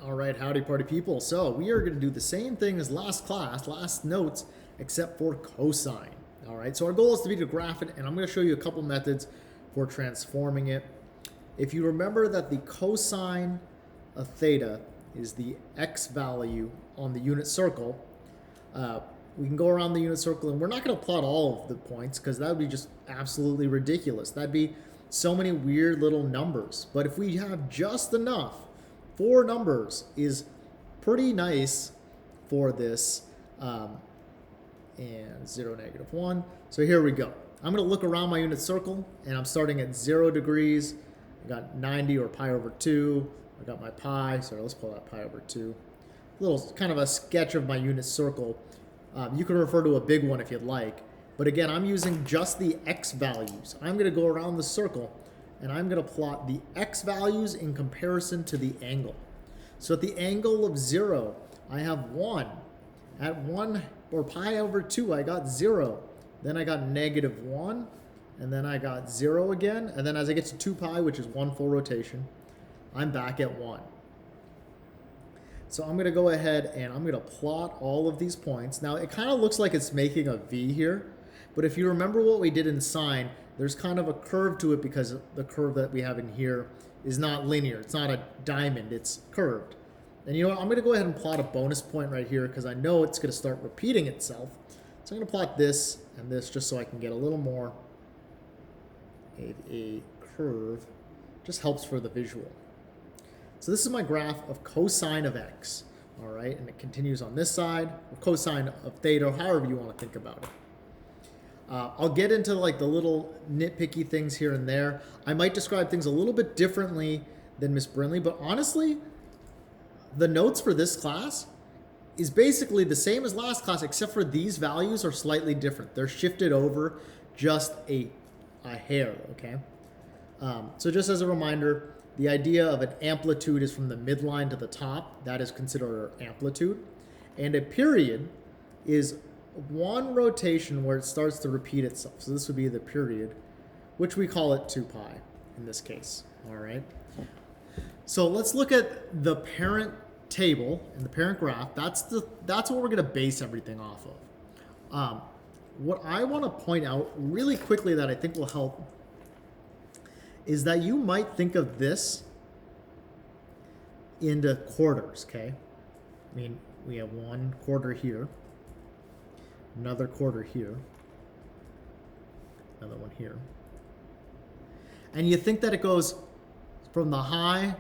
All right, howdy party people. So we are going to do the same thing as last class, last notes, except for cosine. All right, so our goal is to be to graph it, and I'm going to show you a couple methods for transforming it. If you remember that the cosine of theta is the x value on the unit circle, we can go around the unit circle, and we're not going to plot all of the points because that would be just absolutely ridiculous. That'd be so many weird little numbers. But if we have just enough, 4 numbers is pretty nice for this, and 0, -1. So here we go. I'm going to look around my unit circle, and I'm starting at 0 degrees. I got 90 or pi over 2. I got my pi. Sorry, let's pull that pi over 2. A little kind of a sketch of my unit circle. You can refer to a big one if you'd like. But again, I'm using just the x values. I'm going to go around the circle, and I'm going to plot the x values in comparison to the angle. So at the angle of 0, I have 1. At 1 or pi over 2, I got 0. Then I got -1, and then I got 0 again. And then as I get to 2 pi, which is 1 full rotation, I'm back at 1. So I'm going to go ahead and I'm going to plot all of these points. Now, it kind of looks like it's making a V here. But if you remember what we did in sine, there's kind of a curve to it because the curve that we have in here is not linear. It's not a diamond. It's curved. And you know what? I'm going to go ahead and plot a bonus point right here because I know it's going to start repeating itself. So I'm going to plot this and this just so I can get a little more a curve. Just helps for the visual. So this is my graph of cosine of x. All right, and it continues on this side, or cosine of theta, or however you want to think about it. I'll get into like the little nitpicky things here and there. I might describe things a little bit differently than Miss Brinley, but honestly, the notes for this class is basically the same as last class, except for these values are slightly different. They're shifted over just a hair, okay? So just as a reminder, the idea of an amplitude is from the midline to the top. That is considered our amplitude. And a period is one rotation where it starts to repeat itself. So this would be the period, which we call it 2 pi in this case. All right. So let's look at the parent table and the parent graph. That's what we're going to base everything off of. What I want to point out really quickly that I think will help is that you might think of this into quarters, okay? I mean, we have 1 quarter here, another quarter here, another one here. And you think that it goes from the high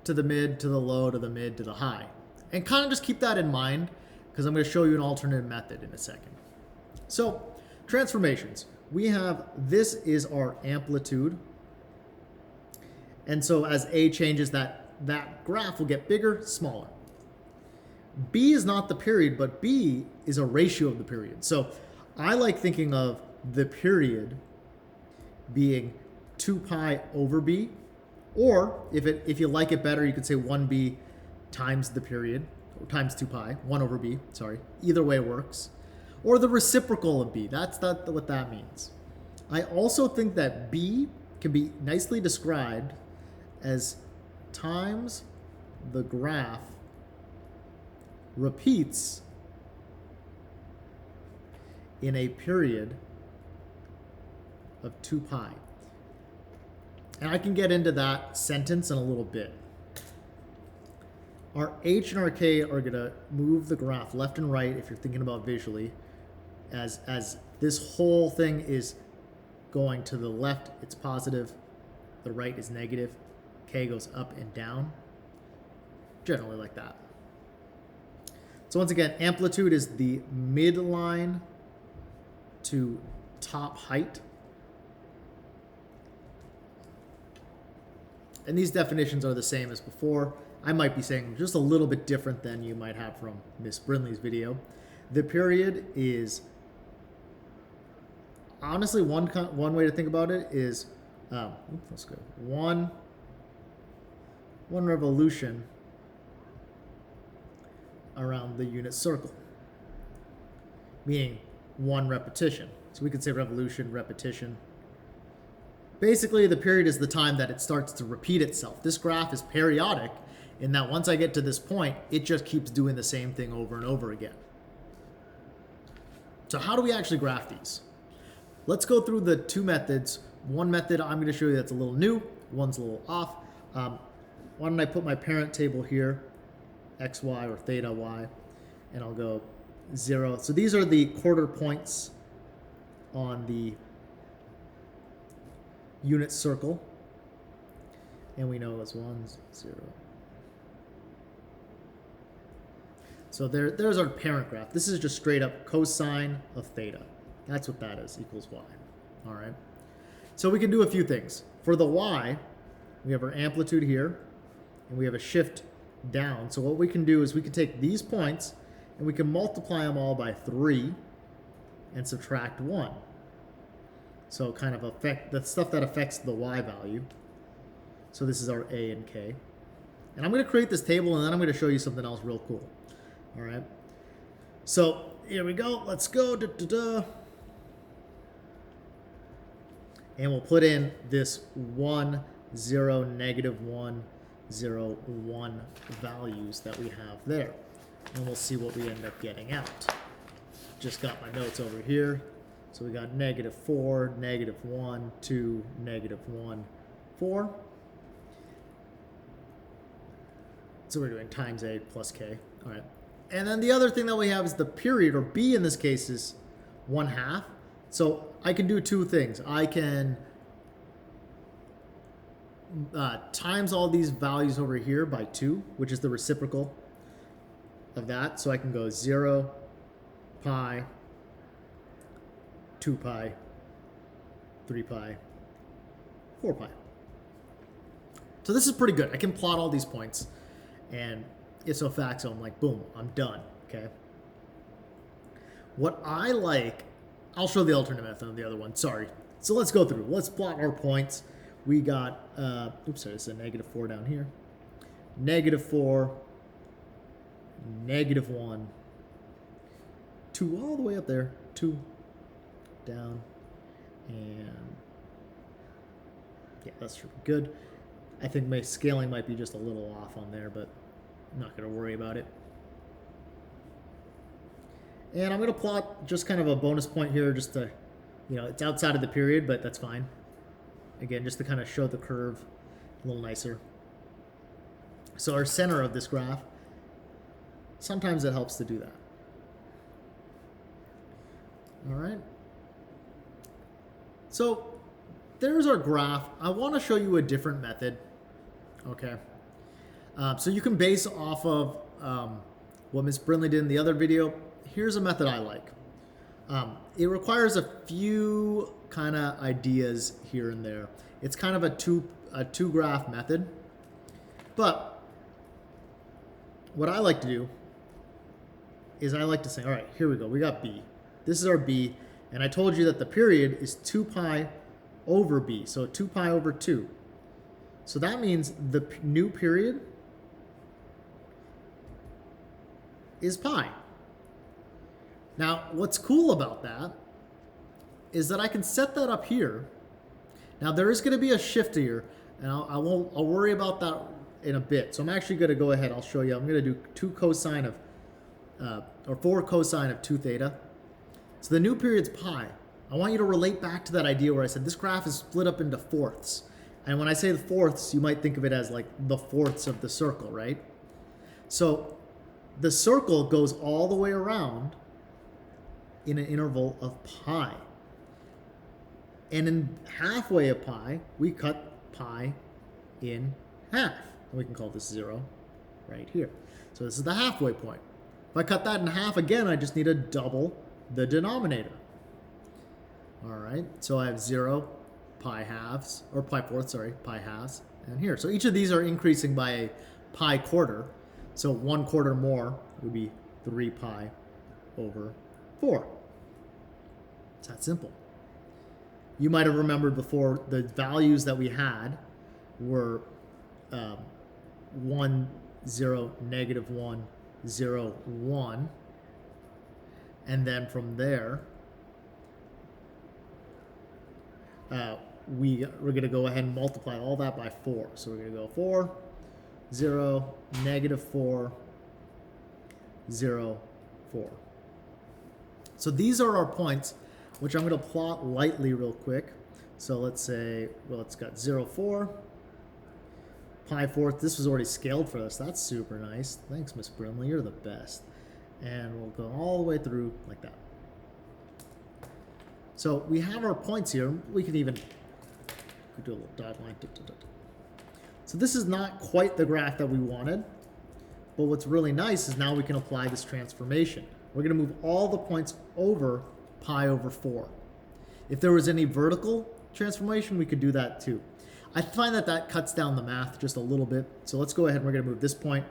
to the mid to the low to the mid to the high. And kind of just keep that in mind because I'm going to show you an alternate method in a second. So, transformations. We have, this is our amplitude. And so as A changes, that graph will get bigger, smaller. B is not the period, but B is a ratio of the period. So I like thinking of the period being 2 pi over B, or if you like it better, you could say 1B times the period, or times 2 pi, 1 over B, sorry. Either way works. Or the reciprocal of B, that's what that means. I also think that B can be nicely described as times the graph repeats in a period of 2 pi. And I can get into that sentence in a little bit. Our H and our K are going to move the graph left and right if you're thinking about visually. As this whole thing is going to the left, it's positive. The right is negative. K goes up and down. Generally like that. So once again, amplitude is the midline to top height. And these definitions are the same as before. I might be saying just a little bit different than you might have from Miss Brinley's video. The period is, honestly, one way to think about it is, let's go, one revolution around the unit circle, meaning 1 repetition. So we could say revolution, repetition. Basically, the period is the time that it starts to repeat itself. This graph is periodic, in that once I get to this point, it just keeps doing the same thing over and over again. So how do we actually graph these? Let's go through the two methods. One method I'm going to show you that's a little new, one's a little off. Why don't I put my parent table here, x, y, or theta, y, and I'll go 0. So these are the quarter points on the unit circle. And we know it's 1, 0. So there's our parent graph. This is just straight up cosine of theta. That's what that is, equals y. All right. So we can do a few things. For the y, we have our amplitude here, and we have a shift down. So what we can do is we can take these points, and we can multiply them all by 3 and subtract 1. So kind of affect the stuff that affects the y value. So this is our a and k. And I'm going to create this table, and then I'm going to show you something else real cool. All right. So here we go. Let's go. And we'll put in this 1, 0, negative 1, 0, 1 values that we have there. And we'll see what we end up getting out. Just got my notes over here. So we got negative 4, negative 1, 2, negative 1, 4. So we're doing times a plus k. All right. And then the other thing that we have is the period, or b in this case, is 1/2. So I can do two things. I can times all these values over here by 2, which is the reciprocal of that. So I can go 0, pi, 2 pi, 3 pi, 4 pi. So this is pretty good. I can plot all these points, and ipso facto, I'm like, boom, I'm done, okay? What I like, I'll show the alternate method on the other one, sorry. So let's go through. Let's plot our points. We got, oops, sorry, it's a negative 4 down here. Negative 4, negative 1, 2 all the way up there, 2 down, and yeah, that's good. I think my scaling might be just a little off on there, but I'm not going to worry about it. And I'm going to plot just kind of a bonus point here, just to, you know, it's outside of the period, but that's fine. Again, just to kind of show the curve a little nicer. So our center of this graph, sometimes it helps to do that. All right. So there's our graph. I want to show you a different method. Okay. So you can base off of what Ms. Brindley did in the other video. Here's a method I like. It requires a few kind of ideas here and there. It's kind of a two graph method. But what I like to do is I like to say, all right, here we go. We got B. This is our B. And I told you that the period is 2 pi over B. So 2 pi over 2. So that means the new period is pi. Now, what's cool about that is that I can set that up here. Now, there is going to be a shift here, and I'll worry about that in a bit. So I'm actually going to go ahead. I'll show you. I'm going to do 4 cosine of 2 theta. So the new period's pi. I want you to relate back to that idea where I said this graph is split up into fourths. And when I say the fourths, you might think of it as like the fourths of the circle, right? So the circle goes all the way around in an interval of pi. And in halfway of pi, we cut pi in half. And we can call this 0 right here. So this is the halfway point. If I cut that in half again, I just need to double the denominator. All right, so I have 0, pi halves, or pi fourths, sorry, pi halves, and here. So each of these are increasing by a pi quarter. So 1 quarter more would be 3 pi over 4. It's that simple. You might have remembered before the values that we had were 1, 0, negative 1, 0, 1. And then from there, we're going to go ahead and multiply all that by 4. So we're going to go 4, 0, -4, 0, 4. So these are our points, which I'm going to plot lightly real quick. So let's say, well, it's got 0, 4, pi fourth. This was already scaled for us. That's super nice. Thanks, Miss Brimley. You're the best. And we'll go all the way through like that. So we have our points here. We can even do a little dot line. So this is not quite the graph that we wanted, but what's really nice is now we can apply this transformation. We're going to move all the points over pi over 4. If there was any vertical transformation, we could do that too. I find that that cuts down the math just a little bit. So let's go ahead and we're going to move this point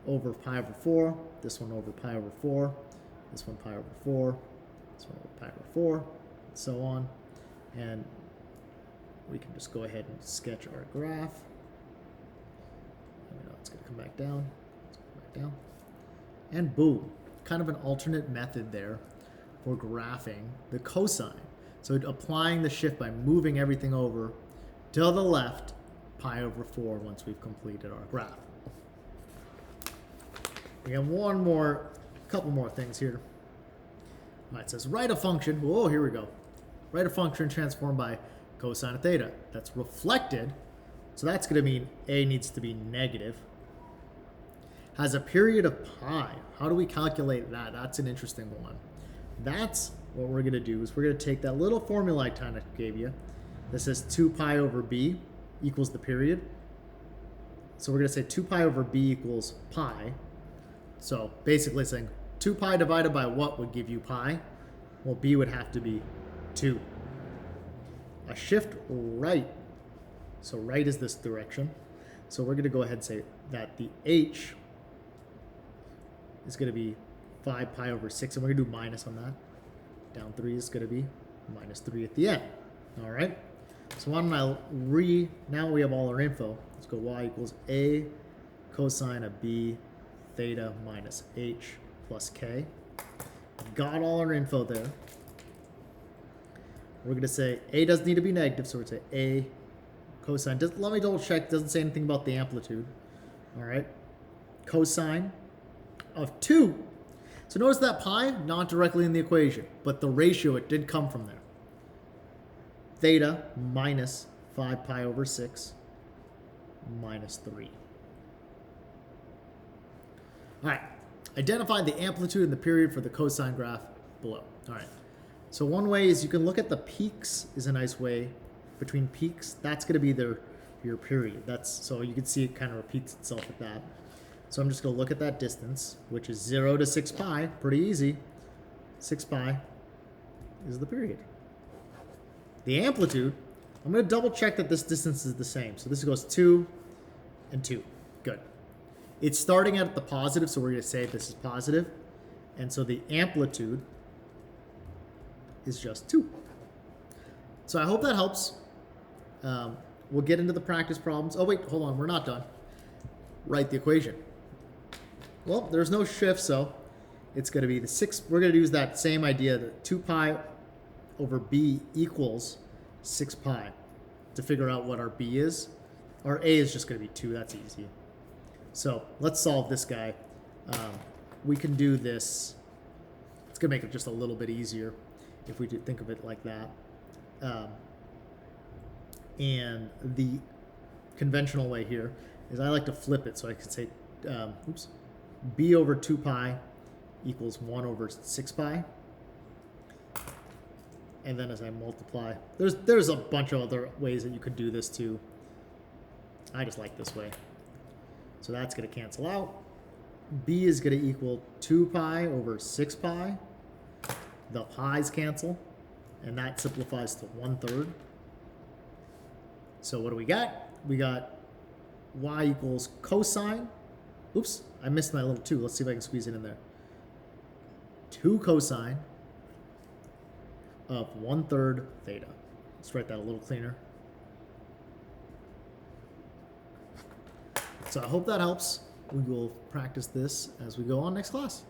over pi over 4, this one over pi over 4, this one pi over 4, this one over pi over 4, and so on. And we can just go ahead and sketch our graph. It's going to come back down. It's going to come back down. And boom. Kind of an alternate method there for graphing the cosine. So applying the shift by moving everything over to the left, pi over 4 once we've completed our graph. We have couple more things here. All right, it says write a function. Oh, here we go. Write a function transformed by cosine of theta. That's reflected. So that's going to mean a needs to be negative. Has a period of pi. How do we calculate that? That's an interesting one. That's what we're going to do is we're going to take that little formula I kind of gave you. That says 2 pi over b equals the period. So we're going to say 2 pi over b equals pi. So basically saying 2 pi divided by what would give you pi? Well, b would have to be 2. A shift right. So right is this direction. So we're going to go ahead and say that the h is going to be 5 pi over 6. And we're going to do minus on that. Down 3 is going to be minus 3 at the end. All right. So why don't I now we have all our info. Let's go y equals a cosine of b theta minus h plus k. Got all our info there. We're going to say a doesn't need to be negative, so we're going to say a cosine. Let me double check. Doesn't say anything about the amplitude. All right. Cosine of 2. So notice that pi, not directly in the equation, but the ratio, it did come from there. Theta minus 5 pi over 6 minus 3. All right. Identify the amplitude and the period for the cosine graph below. All right. So one way is you can look at the peaks is a nice way. Between peaks, that's going to be your period. So you can see it kind of repeats itself at that. So I'm just going to look at that distance, which is 0 to 6 pi. Pretty easy. 6 pi is the period. The amplitude, I'm going to double check that this distance is the same. So this goes 2 and 2. Good. It's starting at the positive, so we're going to say this is positive. And so the amplitude is just 2. So I hope that helps. We'll get into the practice problems. Oh, wait, hold on. We're not done. Write the equation. Well, there's no shift, so it's going to be the 6. We're going to use that same idea that 2 pi over b equals 6 pi to figure out what our b is. Our a is just going to be 2. That's easy. So let's solve this guy. We can do this. It's going to make it just a little bit easier if we do think of it like that. And the conventional way here is I like to flip it. So I could say, b over 2 pi equals 1 over 6 pi. And then as I multiply, there's a bunch of other ways that you could do this too. I just like this way. So that's going to cancel out. B is going to equal 2 pi over 6 pi. The pi's cancel. And that simplifies to 1/3. So what do we got? We got y equals cosine. Oops, I missed my little 2. Let's see if I can squeeze it in there. 2 cosine of 1/3 theta. Let's write that a little cleaner. So I hope that helps. We will practice this as we go on next class.